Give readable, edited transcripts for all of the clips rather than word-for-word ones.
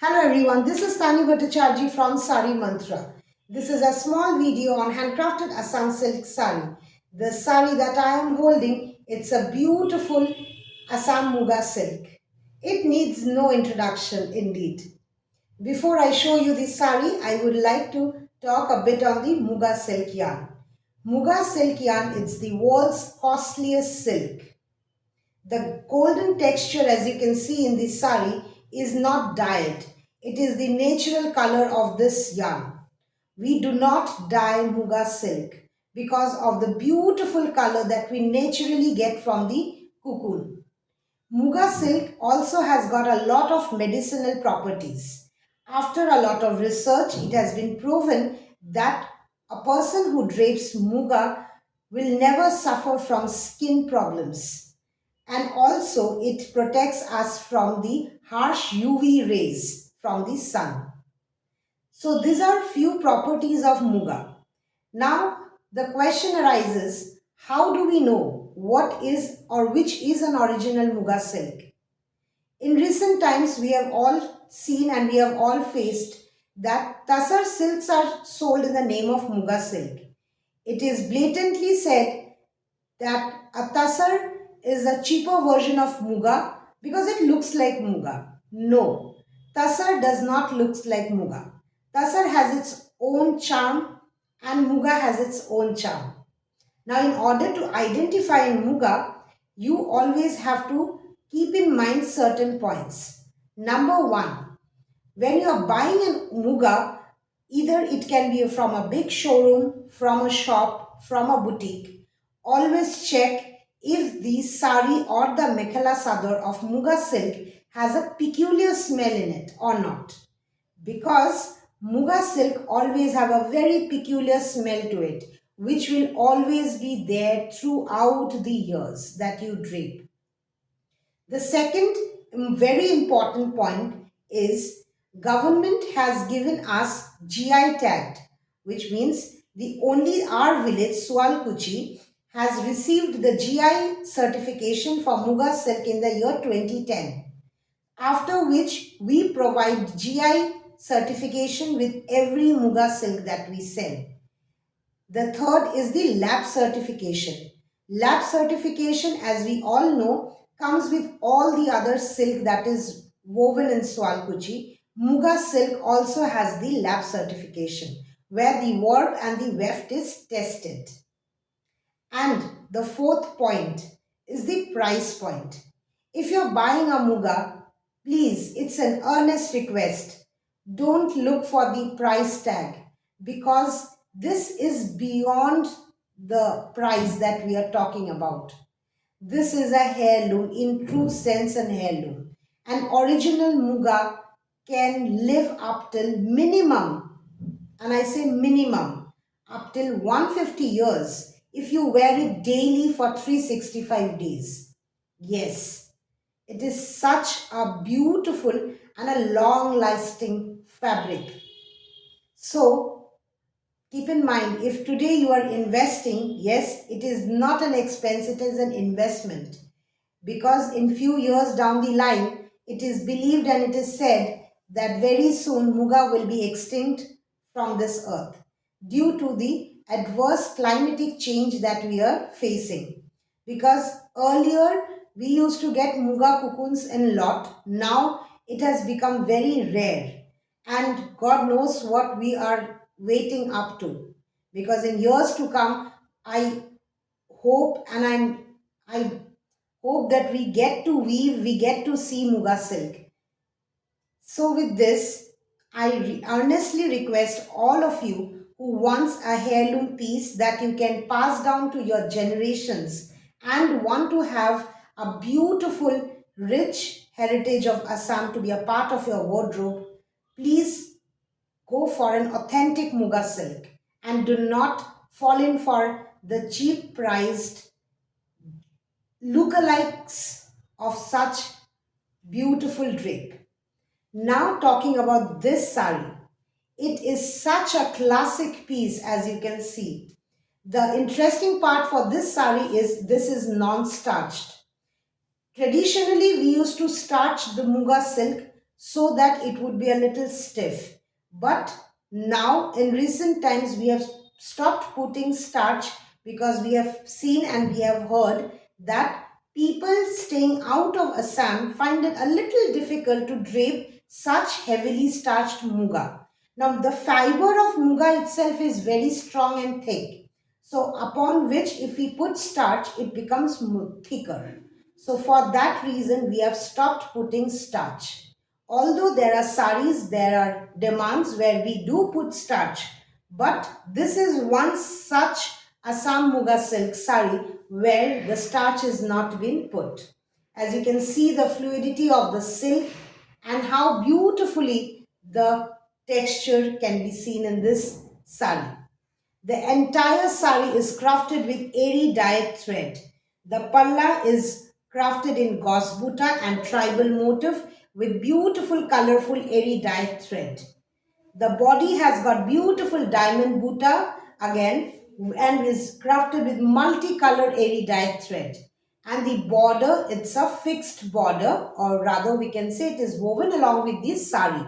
Hello everyone, this is Tani Bhattacharjee from Sari Mantra. This is a small video on handcrafted Assam silk sari. The sari that I am holding, it's a beautiful Assam Muga silk. It needs no introduction indeed. Before I show you the sari, I would like to talk a bit on the Muga silk yarn. Muga silk yarn is the world's costliest silk. The golden texture, as you can see in the sari, is not dyed. It is the natural color of this yarn. We do not dye Muga silk because of the beautiful color that we naturally get from the cocoon. Muga silk also has got a lot of medicinal properties. After a lot of research, it has been proven that a person who drapes Muga will never suffer from skin problems, and also it protects us from the harsh UV rays from the sun. So these are few properties of Muga. Now the question arises, how do we know what is or which is an original Muga silk? In recent times we have all seen and we have all faced that Tassar silks are sold in the name of Muga silk. It is blatantly said that a Tassar is a cheaper version of Muga because it looks like Muga. No, Tassar does not look like Muga. Tassar has its own charm and Muga has its own charm. Now, in order to identify in Muga, you always have to keep in mind certain points. Number one, when you are buying a Muga, either it can be from a big showroom, from a shop, from a boutique, always check if the sari or the mekhela sadar of Muga silk has a peculiar smell in it or not. Because Muga silk always have a very peculiar smell to it, which will always be there throughout the years that you drape. The second very important point is government has given us GI tagged, which means the only our village Sualkuchi has received the GI certification for Muga silk in the year 2010, after which we provide GI certification with every Muga silk that we sell. The third is the lab certification. Lab certification, as we all know, comes with all the other silk that is woven in Swalkuchi. Muga silk also has the lab certification, where the warp and the weft is tested. And the fourth point is the price point. If you're buying a Muga, please, it's an earnest request. Don't look for the price tag, because this is beyond the price that we are talking about. This is a heirloom in true sense, an heirloom. An original Muga can live up till minimum, and I say minimum, up till 150 years if you wear it daily for 365 days. Yes, it is such a beautiful and a long lasting fabric. So keep in mind, if today you are investing, yes, it is not an expense, it is an investment. Because in few years down the line, it is believed and it is said that very soon Muga will be extinct from this earth due to the adverse climatic change that we are facing. Because earlier we used to get Muga cocoons in lot, now it has become very rare, and God knows what we are waiting up to. Because in years to come, I hope and I hope that we get to weave, we get to see Muga silk. So with this, I earnestly request all of you who wants a heirloom piece that you can pass down to your generations and want to have a beautiful, rich heritage of Assam to be a part of your wardrobe, please go for an authentic Muga silk and do not fall in for the cheap priced lookalikes of such beautiful drape. Now talking about this sari, it is such a classic piece, as you can see. The interesting part for this sari is this is non-starched. Traditionally, we used to starch the Muga silk so that it would be a little stiff. But now in recent times we have stopped putting starch because we have seen and we have heard that people staying out of Assam find it a little difficult to drape such heavily starched muga. Now the fiber of muga itself is very strong and thick. So upon which if we put starch, it becomes thicker. So for that reason, we have stopped putting starch. Although there are saris, there are demands where we do put starch. But this is one such Assam Muga silk sari where the starch is not been put. As you can see the fluidity of the silk and how beautifully the texture can be seen in this sari. The entire sari is crafted with airy dyed thread. The palla is crafted in gosbuta and tribal motif with beautiful colorful airy dyed thread. The body has got beautiful diamond buta again and is crafted with multicolored airy dyed thread. And the border, it's a fixed border, or rather we can say it is woven along with this sari.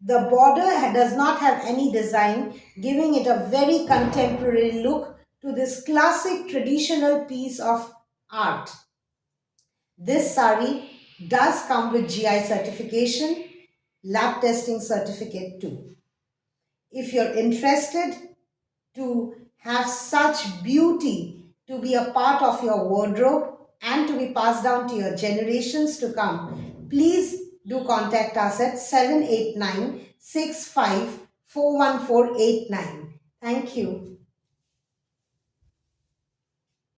The border does not have any design, giving it a very contemporary look to this classic traditional piece of art. This sari does come with GI certification, lab testing certificate too. If you're interested to have such beauty to be a part of your wardrobe and to be passed down to your generations to come, please do contact us at 789 65 41489. Thank you.